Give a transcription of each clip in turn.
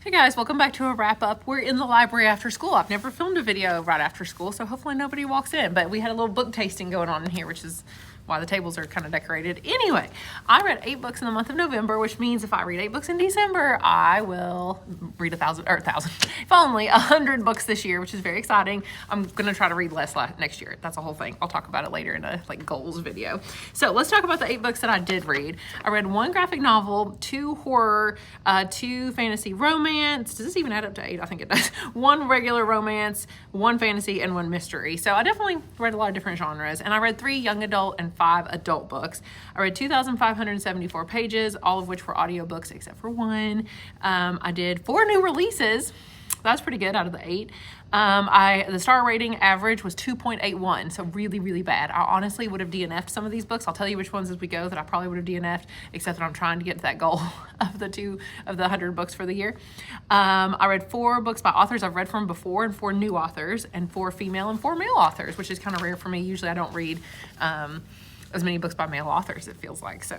Hey guys, welcome back to a wrap up. We're in the library after school. I've never filmed a video right after school, so hopefully nobody walks in, but we had a little book tasting going on in here, which is why the tables are kind of decorated. Anyway, I read 8 books in the month of November, which means if I read 8 books in December, I will read 1,000, if only 100 books this year, which is very exciting. I'm gonna try to read less next year. That's a whole thing. I'll talk about it later in a goals video. So let's talk about the 8 books that I did read. I read 1 graphic novel, 2 horror, 2 fantasy romance. Does this even add up to 8? I think it does. 1 regular romance, 1 fantasy, and 1 mystery. So I definitely read a lot of different genres, and I read 3 young adult and 5 adult books. I read 2,574 pages, all of which were audiobooks except for 1. I did 4 new releases. That's pretty good out of the 8. The star rating average was 2.81, so really, really bad. I honestly would have DNF'd some of these books. I'll tell you which ones as we go that I probably would have DNF'd, except that I'm trying to get to that goal of the 100 books for the year. I read 4 books by authors I've read from before, and 4 new authors, and 4 female and 4 male authors, which is kind of rare for me. Usually I don't read as many books by male authors, it feels like. So.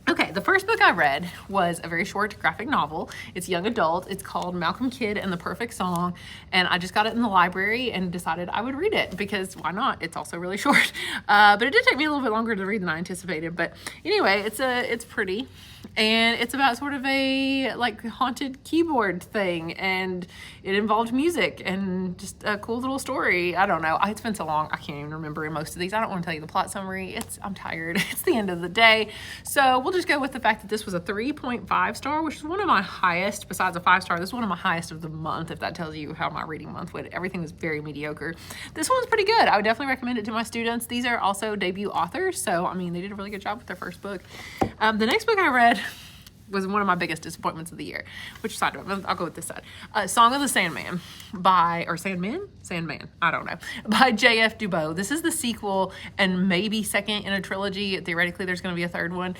Okay, the first book I read was a very short graphic novel. It's young adult. It's called Malcolm Kidd and the Perfect Song, and I just got it in the library and decided I would read it because why not? It's also really short, but it did take me a little bit longer to read than I anticipated. But anyway, it's pretty, and it's about sort of a haunted keyboard thing, and it involved music and just a cool little story. I don't know. It's been so long I can't even remember most of these. I don't want to tell you the plot summary. I'm tired. It's the end of the day, so we'll just go with the fact that this was a 3.5 star, which is one of my highest. Besides a 5 star, this is one of my highest of the month, if that tells you how my reading month went. Everything was very mediocre. This one's pretty good. I would definitely recommend it to my students. These are also debut authors, so I mean, they did a really good job with their first book. The next book I read was one of my biggest disappointments of the year. Which side do I? I'll go with this side. Song of the Sandman by Sandman, I don't know, by J.F. Dubois. This is the sequel and maybe second in a trilogy. Theoretically, there's going to be a third one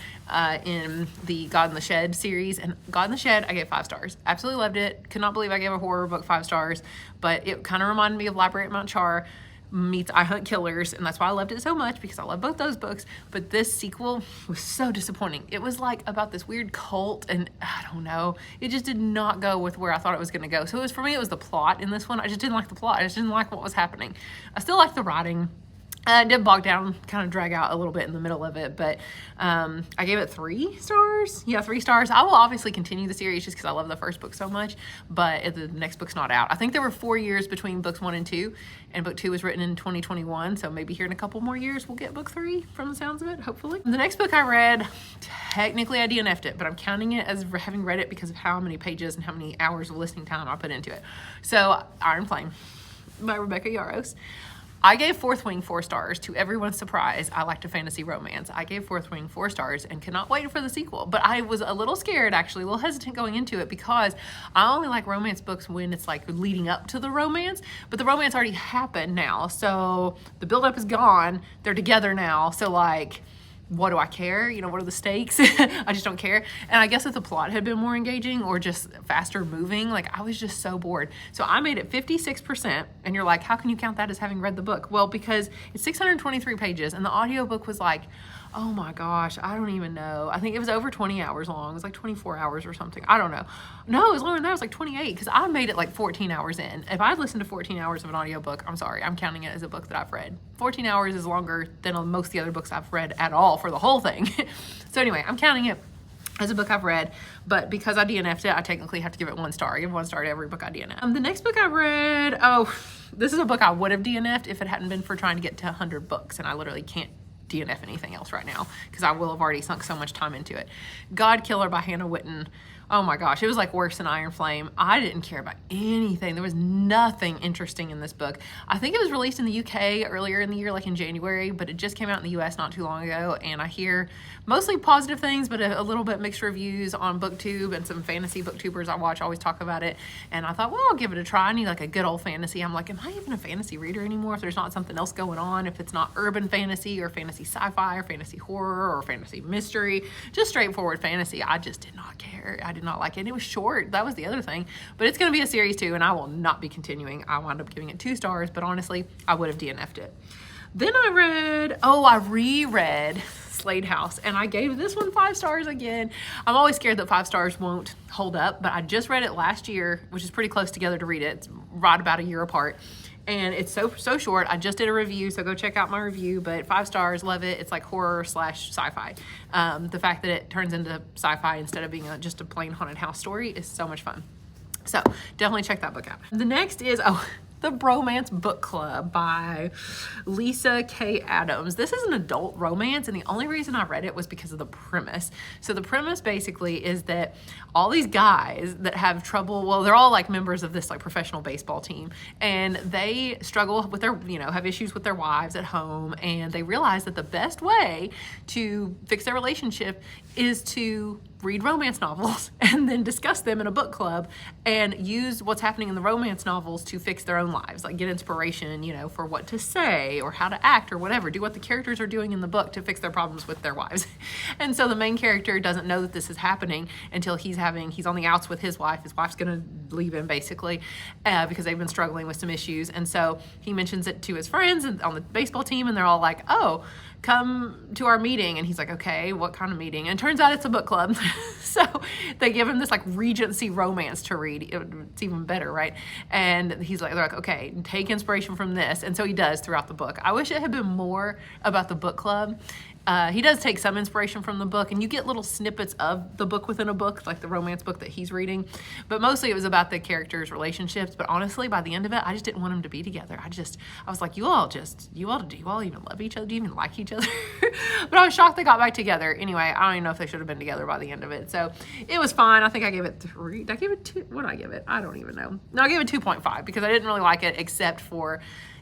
in the God in the Shed series. And God in the Shed, I gave 5 stars. Absolutely loved it. Could not believe I gave a horror book 5 stars, but it kind of reminded me of Librarian at Mount Char meets I Hunt Killers, and that's why I loved it so much, because I love both those books. But this sequel was so disappointing. It was like about this weird cult, and I don't know, it just did not go with where I thought it was going to go. So for me it was the plot in this one. I just didn't like the plot. I just didn't like what was happening. I still like the writing. It did bog down, kind of drag out a little bit in the middle of it, but I gave it 3 stars. Yeah, 3 stars. I will obviously continue the series just because I love the first book so much, but the next book's not out. I think there were 4 years between books 1 and 2, and book 2 was written in 2021, so maybe here in a couple more years we'll get book 3 from the sounds of it, hopefully. The next book I read, technically I DNF'd it, but I'm counting it as having read it because of how many pages and how many hours of listening time I put into it. So, Iron Flame by Rebecca Yarros. I gave Fourth Wing 4 stars. To everyone's surprise, I liked a fantasy romance. I gave Fourth Wing 4 stars and could not wait for the sequel. But I was a little scared, actually, a little hesitant going into it, because I only like romance books when it's like leading up to the romance, but the romance already happened now. So the buildup is gone. They're together now. So like, what do I care? You know, what are the stakes? I just don't care. And I guess if the plot had been more engaging or just faster moving, like I was just so bored. So I made it 56%, and you're like, how can you count that as having read the book? Well, because it's 623 pages, and the audiobook was like, oh my gosh, I don't even know. I think it was over 20 hours long. It was like 24 hours or something. I don't know. No, it was longer than that. It was like 28, because I made it like 14 hours in. If I'd listened to 14 hours of an audiobook, I'm sorry, I'm counting it as a book that I've read. 14 hours is longer than most of the other books I've read at all for the whole thing. So anyway, I'm counting it as a book I've read, but because I DNF'd it, I technically have to give it 1 star. I give 1 star to every book I DNF. The next book I read, this is a book I would have DNF'd if it hadn't been for trying to get to 100 books, and I literally can't DNF anything else right now because I will have already sunk so much time into it. God Killer by Hannah Witten. Oh my gosh, it was like worse than Iron Flame. I didn't care about anything. There was nothing interesting in this book. I think it was released in the UK earlier in the year, like in January, but it just came out in the US not too long ago, and I hear mostly positive things, but a little bit mixed reviews on BookTube, and some fantasy booktubers I watch always talk about it, and I thought, well, I'll give it a try. I need like a good old fantasy. I'm like, am I even a fantasy reader anymore if there's not something else going on, if it's not urban fantasy or fantasy sci-fi or fantasy horror or fantasy mystery, just straightforward fantasy. I just did not care. I did not like it. And it was short. That was the other thing. But it's going to be a series 2, and I will not be continuing. I wound up giving it 2 stars, but honestly, I would have DNF'd it. Then I reread Slade House, and I gave this one 5 stars again. I'm always scared that 5 stars won't hold up, but I just read it last year, which is pretty close together to read it. It's right about a year apart. And it's so short. I just did a review, so go check out my review, but 5 stars, love it. It's like horror / sci-fi. The fact that it turns into sci-fi instead of being just a plain haunted house story is so much fun. So definitely check that book out. The next is, The Bromance Book Club by Lisa K. Adams. This is an adult romance, and the only reason I read it was because of the premise. So the premise basically is that all these guys that have trouble, well, they're all like members of this like professional baseball team, and they struggle with their, have issues with their wives at home, and they realize that the best way to fix their relationship is to read romance novels and then discuss them in a book club and use what's happening in the romance novels to fix their own lives, like get inspiration, for what to say or how to act or whatever, do what the characters are doing in the book to fix their problems with their wives. And so the main character doesn't know that this is happening until he's on the outs with his wife. His wife's gonna leave him basically because they've been struggling with some issues. And so he mentions it to his friends on the baseball team, and they're all like, oh, come to our meeting. And he's like, okay, what kind of meeting? And it turns out it's a book club. So they give him this like Regency romance to read. It's even better, right? And they're like, okay, take inspiration from this. And so he does throughout the book. I wish it had been more about the book club. He does take some inspiration from the book, and you get little snippets of the book within a book, like the romance book that he's reading. But mostly it was about the characters' relationships. But honestly, by the end of it, I just didn't want them to be together. I was like, do you all even love each other? Do you even like each other? But I was shocked they got back together. Anyway, I don't even know if they should have been together by the end of it. So it was fine. I think I gave it 3. Did I give it 2? What did I give it? I don't even know. No, I gave it 2.5 because I didn't really like it except for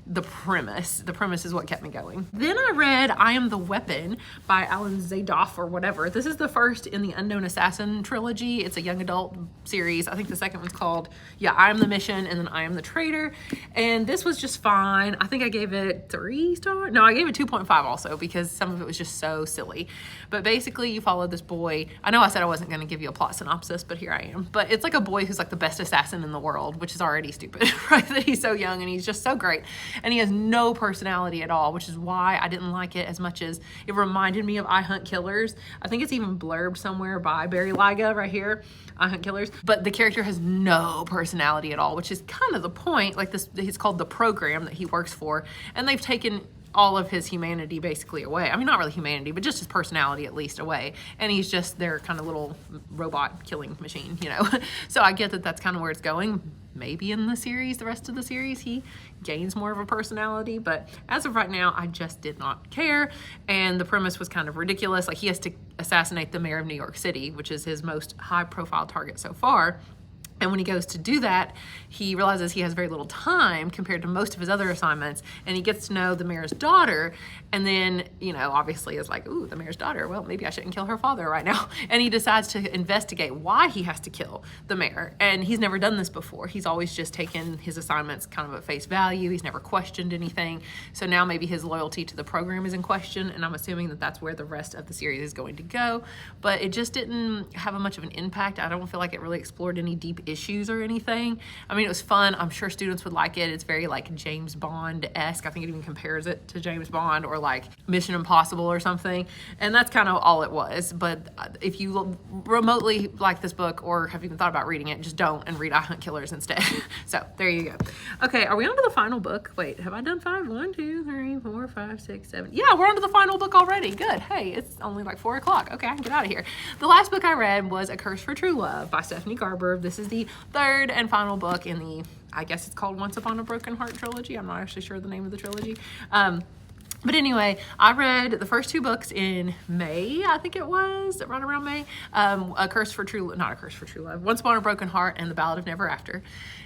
the premise. The premise is what kept me going. Then I read I Am the Weapon by Alan Zadoff or whatever. This is the first in the Unknown Assassin trilogy. It's a young adult series. I think the second one's called, I Am the Mission, and then I Am the Traitor. And this was just fine. I think I gave it 3 stars. No, I gave it 2.5 also because some of it was just so silly. But basically you follow this boy. I know I said I wasn't going to give you a plot synopsis, but here I am. But it's like a boy who's like the best assassin in the world, which is already stupid, right? That he's so young and he's just so great. And he has no personality at all, which is why I didn't like it as much as it reminded me of I Hunt Killers. I think it's even blurbed somewhere by Barry Lyga right here, I Hunt Killers. But the character has no personality at all, which is kind of the point. Like this, it's called the program that he works for, and they've taken all of his humanity basically away. I mean, not really humanity, but just his personality at least away. And he's just their kind of little robot killing machine, So I get that that's kind of where it's going. Maybe in the rest of the series, he gains more of a personality. But as of right now, I just did not care. And the premise was kind of ridiculous. Like he has to assassinate the mayor of New York City, which is his most high profile target so far. And when he goes to do that, he realizes he has very little time compared to most of his other assignments, and he gets to know the mayor's daughter, and then, obviously is like, ooh, the mayor's daughter, well, maybe I shouldn't kill her father right now. And he decides to investigate why he has to kill the mayor. And he's never done this before. He's always just taken his assignments kind of at face value. He's never questioned anything. So now maybe his loyalty to the program is in question, and I'm assuming that that's where the rest of the series is going to go. But it just didn't have much of an impact. I don't feel like it really explored any deep issues or anything. I mean, it was fun. I'm sure students would like it. It's very like James Bond-esque. I think it even compares it to James Bond or like Mission Impossible or something. And that's kind of all it was. But if you remotely like this book or have even thought about reading it, just don't and read I Hunt Killers instead. So there you go. Okay, are we on to the final book? Wait, have I done 5? 1, 2, 3, 4, 5, 6, 7. Yeah, we're on to the final book already. Good. Hey, it's only like 4 o'clock. Okay, I can get out of here. The last book I read was A Curse for True Love by Stephanie Garber. This is the 3rd and final book in the, I guess it's called Once Upon a Broken Heart trilogy. I'm not actually sure the name of the trilogy. But anyway, I read the first 2 books in May, I think it was, right around May. Not A Curse for True Love, Once Upon a Broken Heart, and The Ballad of Never After.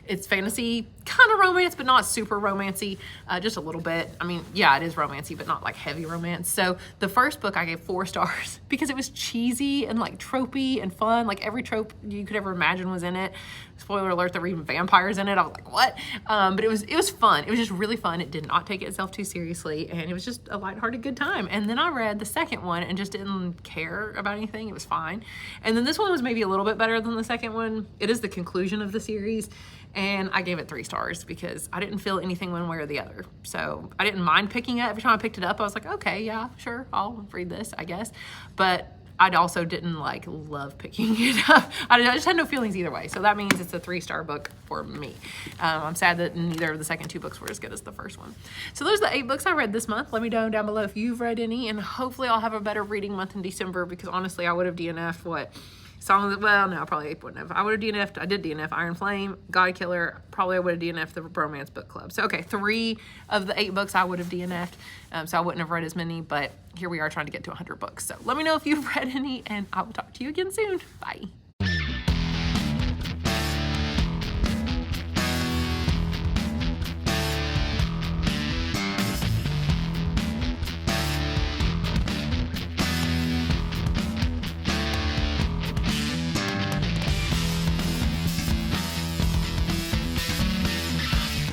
It's fantasy, kind of romance, but not super romancy, just a little bit. I mean, yeah, it is romancy, but not like heavy romance. So the first book I gave 4 stars because it was cheesy and like tropey and fun. Like every trope you could ever imagine was in it. Spoiler alert, there were even vampires in it. I was like, what? But it was fun. It was just really fun. It did not take itself too seriously, and it was just a lighthearted good time. And then I read the second one and just didn't care about anything. It was fine. And then this one was maybe a little bit better than the second one. It is the conclusion of the series, and I gave it 3 stars because I didn't feel anything one way or the other. So I didn't mind picking it. Every time I picked it up, I was like, okay, yeah, sure, I'll read this, I guess. But I also didn't like love picking it up. I just had no feelings either way. So that means it's a 3-star book for me. I'm sad that neither of the second 2 books were as good as the first one. So those are the 8 books I read this month. Let me know down below if you've read any, and hopefully I'll have a better reading month in December, because honestly I would have DNF'd what? Well, no, probably I wouldn't have. I would have DNF'd, I did DNF Iron Flame, God Killer, probably I would have DNF'd the Romance Book Club. So, okay, 3 of the 8 books I would have DNF'd, so I wouldn't have read as many, but here we are trying to get to 100 books. So let me know if you've read any, and I will talk to you again soon. Bye.